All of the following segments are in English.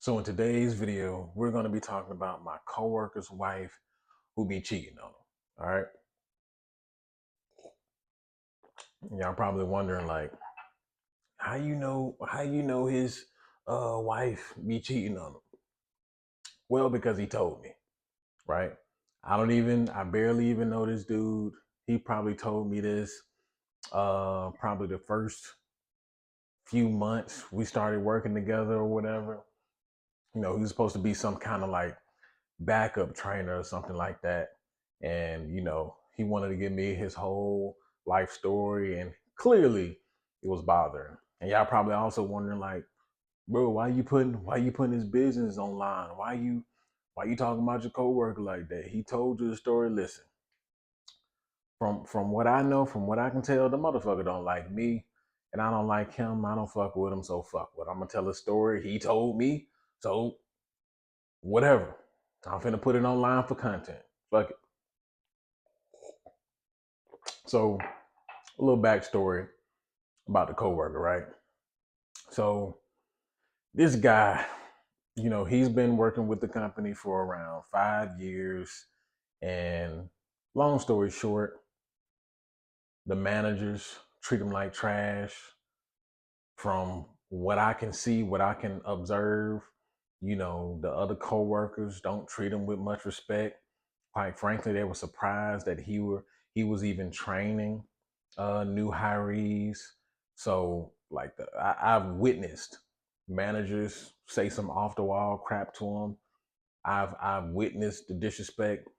So in today's video, we're going to be talking about my coworker's wife who be cheating on him. All right. Y'all probably wondering like, how you know his wife be cheating on him? Well, because he told me, right? I barely even know this dude. He probably told me this probably the first few months we started working together or whatever. He was supposed to be some kind of like backup trainer or something like that. And, he wanted to give me his whole life story. And clearly it was bothering. And y'all probably also wondering like, bro, why you putting his business online? Why you talking about your coworker like that? He told you the story. Listen, from what I know, from what I can tell, the motherfucker don't like me. And I don't like him. I don't fuck with him, so fuck with. I'm gonna tell a story. He told me. So whatever. I'm finna put it online for content. Fuck it. So a little backstory about the coworker, right? So this guy, he's been working with the company for around 5 years. And long story short, the managers treat him like trash. From what I can see, what I can observe, the other coworkers don't treat him with much respect. Quite frankly, they were surprised that he was even training new hirees. So like I've witnessed managers say some off the wall crap to him. I've witnessed the disrespect.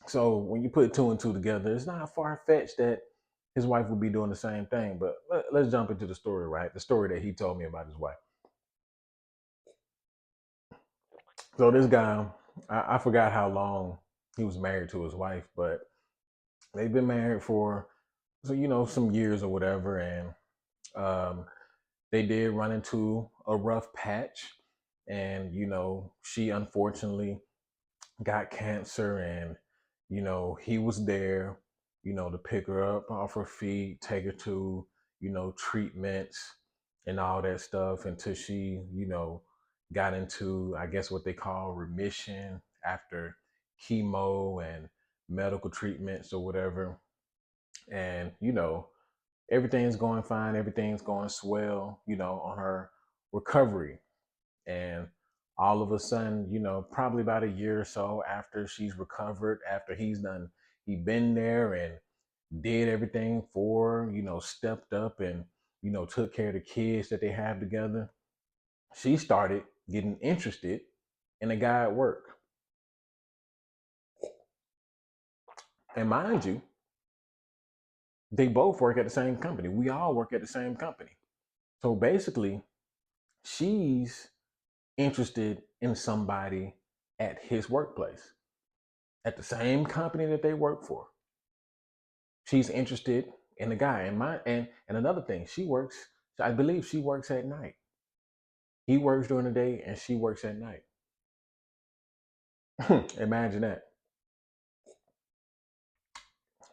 So when you put two and two together, it's not far fetched that his wife would be doing the same thing. But let's jump into the story, right? The story that he told me about his wife. So this guy, I forgot how long he was married to his wife, but they've been married for some years or whatever, and um, they did run into a rough patch, and she unfortunately got cancer, and he was there, to pick her up off her feet, take her to treatments and all that stuff until she got into, I guess, what they call remission after chemo and medical treatments or whatever. And everything's going fine, everything's going swell, on her recovery. And all of a sudden, probably about a year or so after she's recovered, after he been there and did everything for her, stepped up and, took care of the kids that they have together, she started getting interested in a guy at work. And mind you, they both work at the same company. We all work at the same company. So basically, she's interested in somebody at his workplace, at the same company that they work for. She's interested in the guy. And another thing, I believe she works at night. He works during the day and she works at night. Imagine that.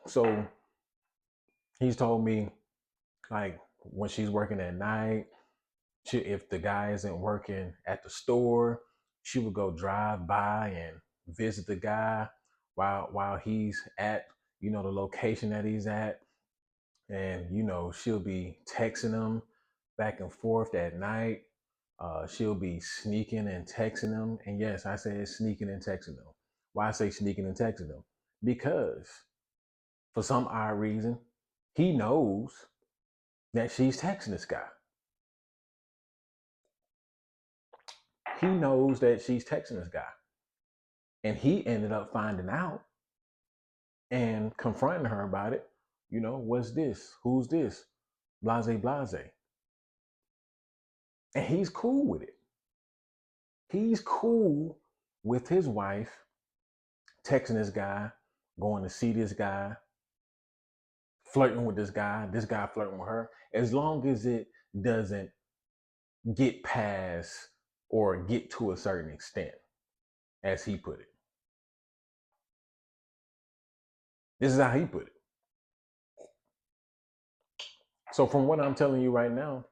So he's told me like when she's working at night, if the guy isn't working at the store, she would go drive by and visit the guy while he's at the location that he's at, and she'll be texting him back and forth at night. She'll be sneaking and texting him, and yes, I said sneaking and texting him. Why I say sneaking and texting him? Because for some odd reason, he knows that she's texting this guy. He knows that she's texting this guy. And he ended up finding out and confronting her about it. What's this? Who's this? Blase, blase. And he's cool with it. He's cool with his wife texting this guy, going to see this guy, flirting with this guy flirting with her, as long as it doesn't get past or get to a certain extent, as he put it. This is how he put it. So, from what I'm telling you right now,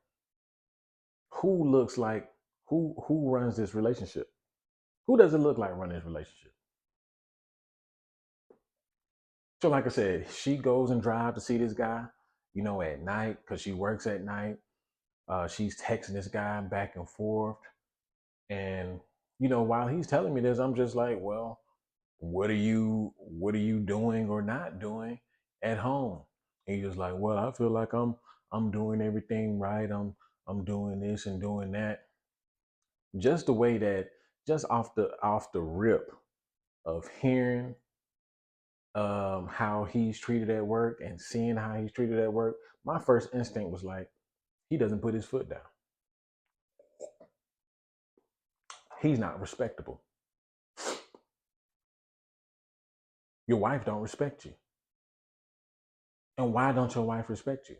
who looks like Who runs this relationship? Who does it look like running this relationship? So, like I said, she goes and drives to see this guy, at night because she works at night. She's texting this guy back and forth, and while he's telling me this, I'm just like, well, what are you doing or not doing at home? And he's just like, well, I feel like I'm doing everything right. I'm doing this and doing that. Just the way that just off the rip of hearing how he's treated at work and seeing how he's treated at work, my first instinct was like, he doesn't put his foot down. He's not respectable. Your wife don't respect you. And why don't your wife respect you?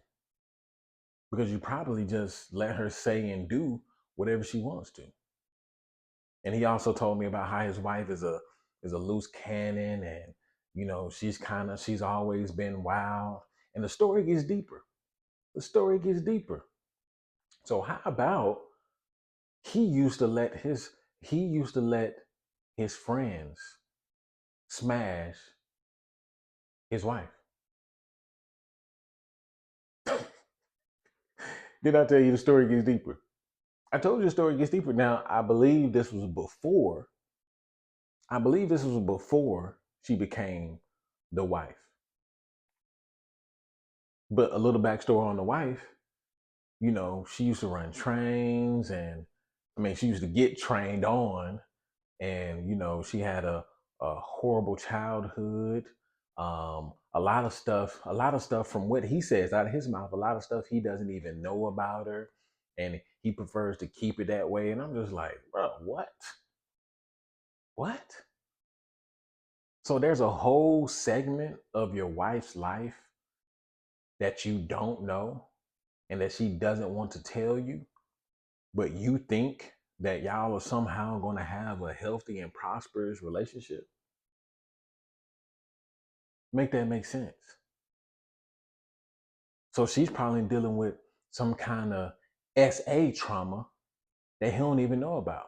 Because you probably just let her say and do whatever she wants to. And he also told me about how his wife is a loose cannon, and she's always been wild. And the story gets deeper. The story gets deeper. So how about he used to let his friends smash his wife. Did I tell you the story gets deeper? I told you the story gets deeper. Now, I believe this was before she became the wife. But a little backstory on the wife, she used to run trains, and I mean, she used to get trained on, and she had a horrible childhood. A lot of stuff from what he says out of his mouth, a lot of stuff he doesn't even know about her, and he prefers to keep it that way. And I'm just like, bro, what? So there's a whole segment of your wife's life that you don't know and that she doesn't want to tell you, but you think that y'all are somehow going to have a healthy and prosperous relationship. Make that make sense. So she's probably dealing with some kind of SA trauma that he don't even know about.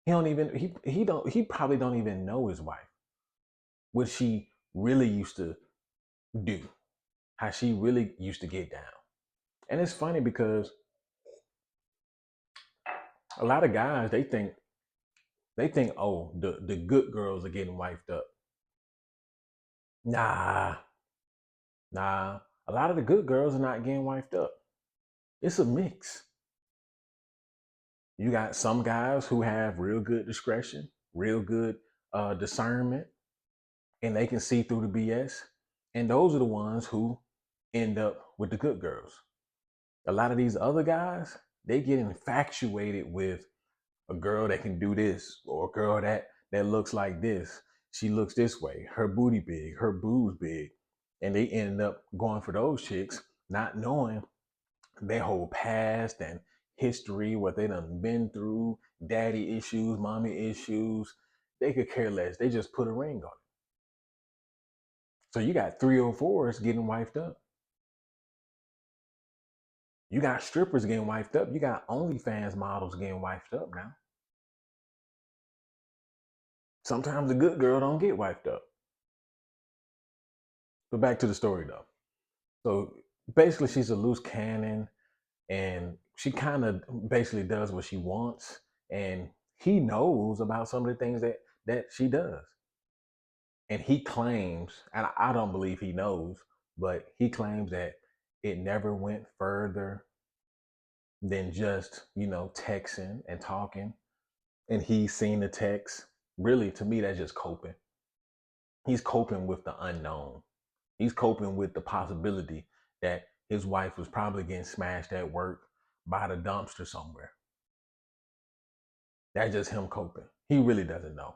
He probably don't even know his wife, what she really used to do, how she really used to get down. And it's funny because a lot of guys they think, oh, the good girls are getting wifed up. Nah, nah. A lot of the good girls are not getting wifed up. It's a mix. You got some guys who have real good discretion, real good discernment, and they can see through the BS. And those are the ones who end up with the good girls. A lot of these other guys, they get infatuated with a girl that can do this, or a girl that looks like this. She looks this way. Her booty big, her boobs big, and they end up going for those chicks, not knowing their whole past and history, what they done been through, daddy issues, mommy issues. They could care less. They just put a ring on it. So you got 304s getting wifed up. You got strippers getting wifed up. You got OnlyFans models getting wifed up now. Sometimes the good girl don't get wifed up. But back to the story though. So basically, she's a loose cannon, and she kind of basically does what she wants. And he knows about some of the things that she does. And he claims, and I don't believe he knows, but he claims that it never went further than just, texting and talking. And he's seen the text. Really, to me, that's just coping. He's coping with the unknown. He's coping with the possibility that his wife was probably getting smashed at work by the dumpster somewhere. That's just him coping. He really doesn't know.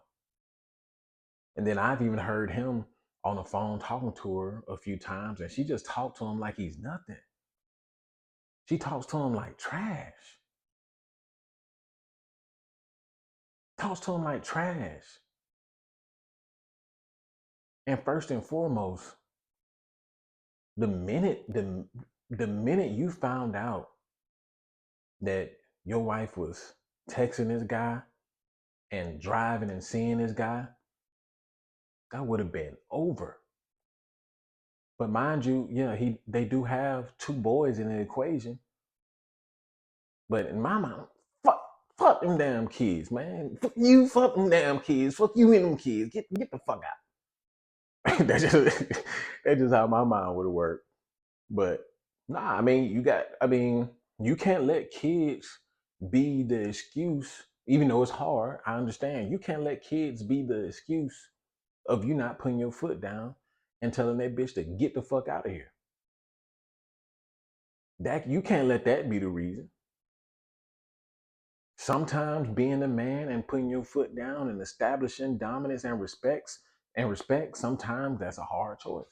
And then I've even heard him on the phone talking to her a few times, and she just talked to him like he's nothing. She talks to him like trash. Talks to him like trash. And first and foremost, the minute you found out that your wife was texting this guy and driving and seeing this guy, that would have been over. But mind you, yeah, they do have two boys in the equation. But in my mind, fuck them damn kids, man. Fuck you, fuck them damn kids. Fuck you and them kids. Get the fuck out. That's just how my mind would have worked. But nah, I mean, you can't let kids be the excuse, even though it's hard. I understand. You can't let kids be the excuse of you not putting your foot down and telling that bitch to get the fuck out of here. That you can't let that be the reason. Sometimes being a man and putting your foot down and establishing dominance and respect, sometimes that's a hard choice.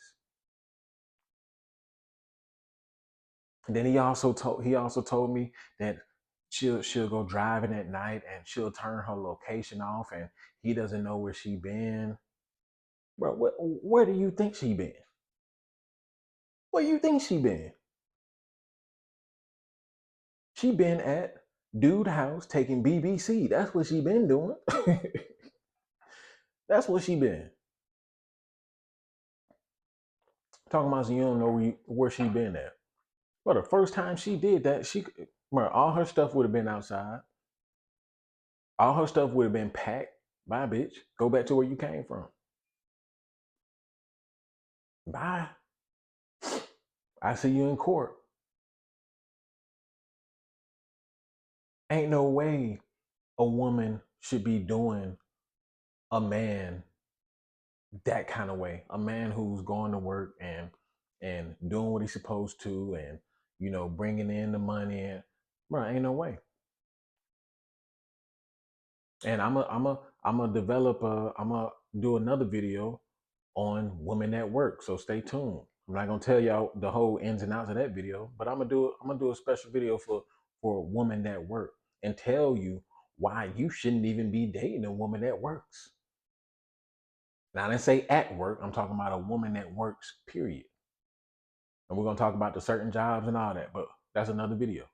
And then he also told me that she'll go driving at night and she'll turn her location off and he doesn't know where she been. Bro, where do you think she been? Where do you think she been? She been at dude house taking BBC. That's what she been doing. That's what she been. Talking about you don't know where she been at. Well, the first time she did that, all her stuff would have been outside. All her stuff would have been packed. Bye, bitch. Go back to where you came from. Bye. I see you in court. Ain't no way a woman should be doing a man that kind of way. A man who's going to work and doing what he's supposed to, and bringing in the money. And bro, ain't no way. And I'm a develop. I'm a do another video on women at work. So stay tuned. I'm not gonna tell y'all the whole ins and outs of that video, but I'm gonna do a special video for women that work and tell you why you shouldn't even be dating a woman that works. Now I didn't say at work. I'm talking about a woman that works. Period. And we're gonna talk about the certain jobs and all that, but that's another video.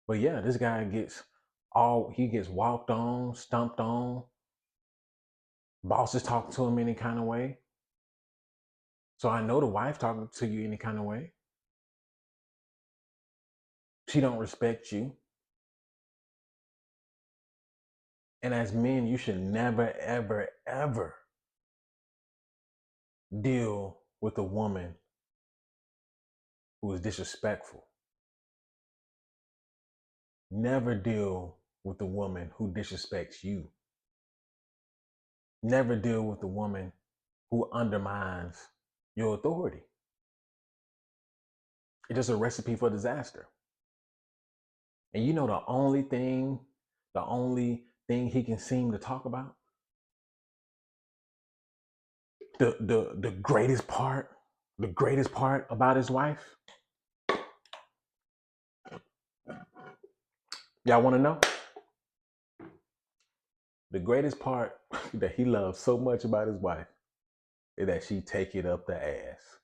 But yeah, this guy gets walked on, stumped on. Bosses talking to him any kind of way. So I know the wife talking to you any kind of way. She don't respect you. And as men, you should never, ever, ever deal with a woman who is disrespectful. Never deal with a woman who disrespects you. Never deal with a woman who undermines your authority. It's just a recipe for disaster. And you know the only thing he can seem to talk about, the greatest part about his wife. Y'all want to know? The greatest part that he loves so much about his wife is that she take it up the ass.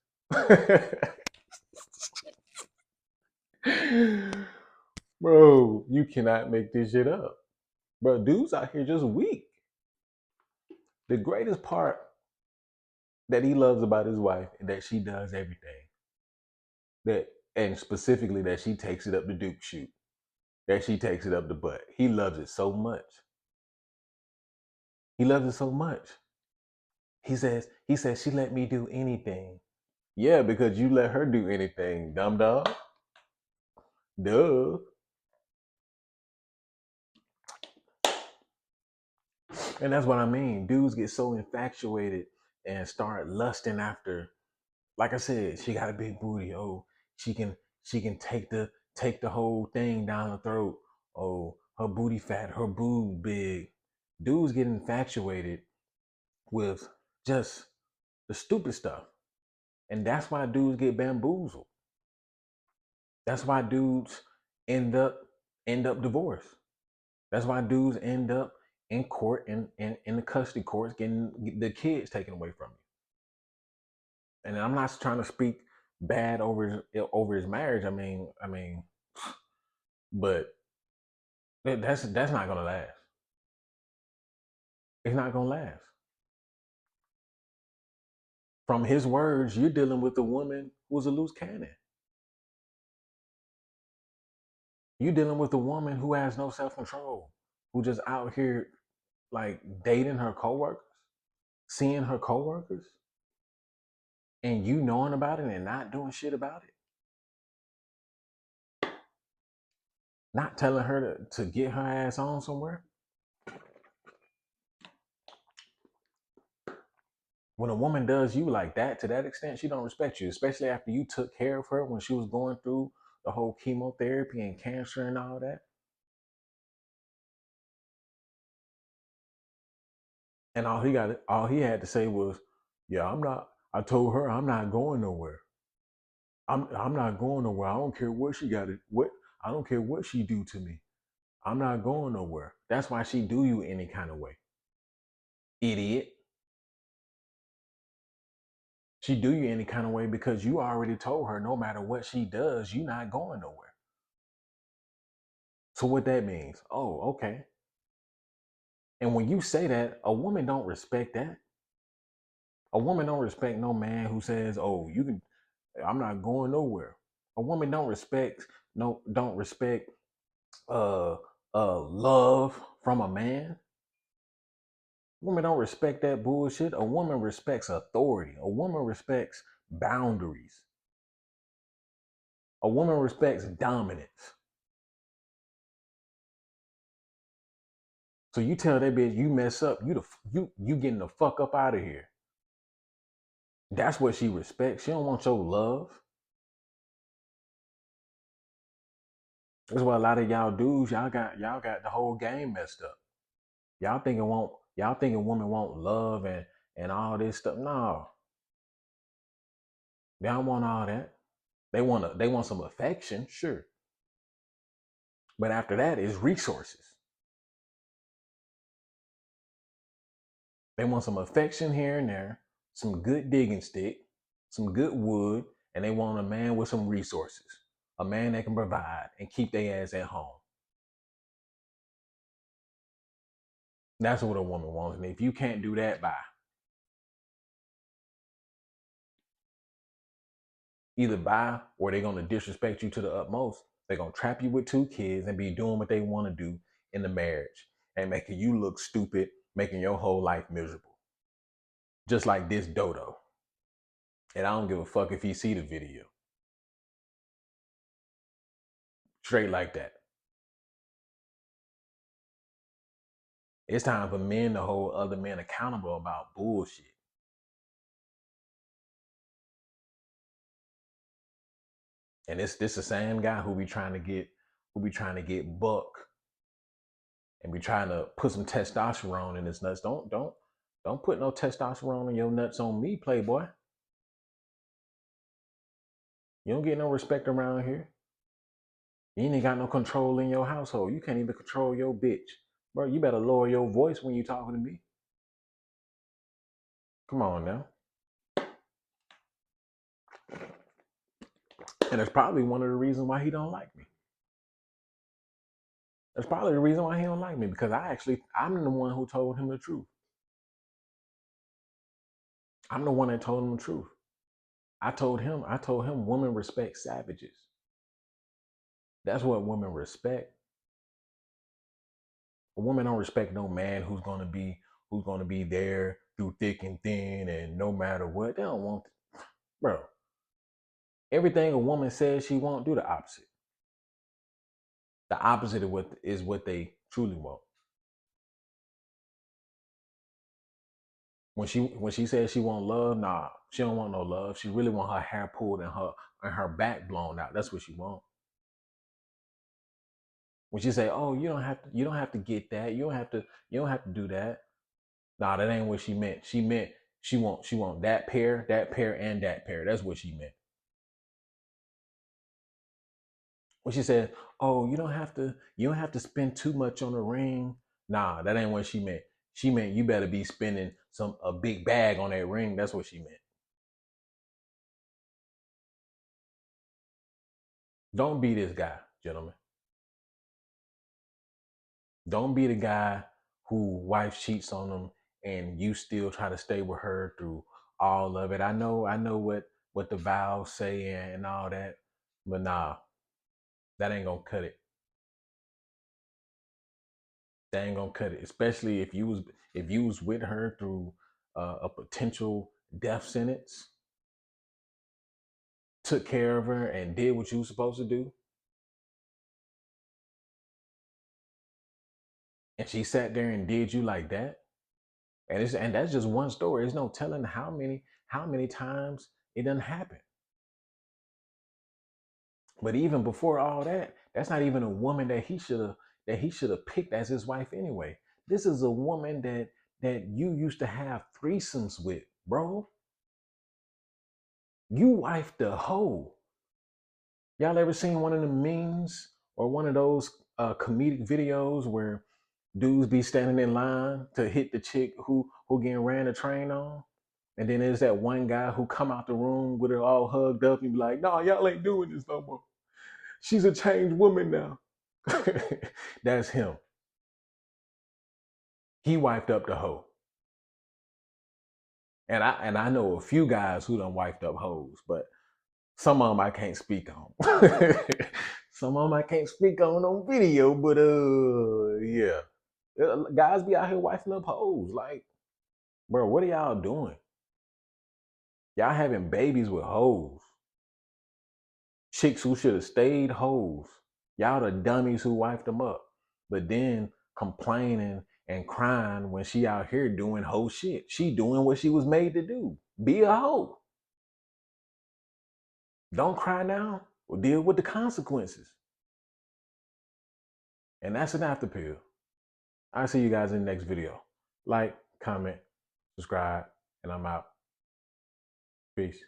Bro, you cannot make this shit up. Bro, dudes out here just weak. The greatest part that he loves about his wife is that she does everything. And specifically that she takes it up the Duke shoot. That she takes it up the butt. He loves it so much. He loves it so much. He says she let me do anything. Yeah, because you let her do anything, dumb dog. Duh. And that's what I mean. Dudes get so infatuated and start lusting after. Like I said, she got a big booty. Oh, she can take the whole thing down the throat. Oh, her booty fat, her boob big. Dudes get infatuated with just the stupid stuff. And that's why dudes get bamboozled. That's why dudes end up divorced. That's why dudes end up in court and in the custody courts getting the kids taken away from you. And I'm not trying to speak bad over his marriage. But that's not gonna last. It's not gonna last. From his words, you're dealing with a woman who's a loose cannon. You're dealing with a woman who has no self control, who just out here like dating her coworkers, seeing her coworkers, and you knowing about it and not doing shit about it, not telling her to get her ass on somewhere. When a woman does you like that to that extent, she don't respect you, especially after you took care of her when she was going through the whole chemotherapy and cancer and all that. And all he had to say was, "Yeah, I'm not. I told her I'm not going nowhere. I'm not going nowhere. I don't care what she got it. What I don't care what she do to me. I'm not going nowhere. That's why she do you any kind of way, idiot. She do you any kind of way because you already told her no matter what she does, you not going nowhere. So what that means? Oh, okay. And when you say that, a woman don't respect that. A woman don't respect no man who says, "Oh, you can. I'm not going nowhere." A woman don't respect uh love from a man. Women don't respect that bullshit. A woman respects authority. A woman respects boundaries. A woman respects dominance. So you tell that bitch you mess up, you getting the fuck up out of here. That's what she respects. She don't want your love. That's why a lot of y'all dudes, y'all got the whole game messed up. Y'all thinking women want love and all this stuff. No, they don't want all that. They want some affection, sure. But after that is resources. They want some affection here and there, some good digging stick, some good wood, and they want a man with some resources. A man that can provide and keep their ass at home. That's what a woman wants. And if you can't do that, bye. Either bye or they're gonna disrespect you to the utmost. They're gonna trap you with 2 kids and be doing what they want to do in the marriage and making you look stupid, making your whole life miserable. Just like this dodo. And I don't give a fuck if he see the video. Straight like that. It's time for men to hold other men accountable about bullshit. And this the same guy who be trying to get buck and be trying to put some testosterone in his nuts. Don't put no testosterone in your nuts on me, playboy. You don't get no respect around here. You ain't got no control in your household. You can't even control your bitch. Bro, you better lower your voice when you talking to me. Come on now. And that's probably one of the reasons why he don't like me. That's probably the reason why he don't like me because I'm the one who told him the truth. I'm the one that told him the truth. I told him women respect savages. That's what women respect. A woman don't respect no man who's gonna be there through thick and thin and no matter what. They don't want bro. Everything a woman says she won't do the opposite. The opposite of what they truly want. When she says she want love, nah, she don't want no love. She really want her hair pulled and her back blown out. That's what she want. When she say, "Oh, you don't have to get that. You don't have to do that." Nah, that ain't what she meant. She meant she want that pair, and that pair. That's what she meant. When she said, "Oh, you don't have to spend too much on a ring." Nah, that ain't what she meant. She meant you better be spending a big bag on that ring. That's what she meant. Don't be this guy, gentlemen. Don't be the guy who wife cheats on him and you still try to stay with her through all of it. I know what the vows say and all that, but nah, that ain't gonna cut it. That ain't gonna cut it. Especially if you was with her through a potential death sentence, took care of her and did what you were supposed to do, and she sat there and did you like that. And that's just one story. There's no telling how many times it doesn't happen. But even before all that, that's not even a woman that he should have picked as his wife anyway. This is a woman that you used to have threesomes with, bro. You wifed the hoe. Y'all ever seen one of the memes or one of those comedic videos where dudes be standing in line to hit the chick who getting ran a train on? And then there's that one guy who come out the room with her all hugged up and be like, "No, y'all ain't doing this no more. She's a changed woman now." That's him. He wiped up the hoe. And I know a few guys who done wiped up hoes, but some of them I can't speak on. Some of them I can't speak on video, but yeah. Guys be out here wiping up hoes. Like, bro, what are y'all doing? Y'all having babies with hoes. Chicks who should have stayed hoes. Y'all the dummies who wiped them up. But then complaining and crying when she out here doing hoe shit. She doing what she was made to do. Be a hoe. Don't cry now. Or deal with the consequences. And that's an after pill. I'll see you guys in the next video. Like, comment, subscribe, and I'm out. Peace.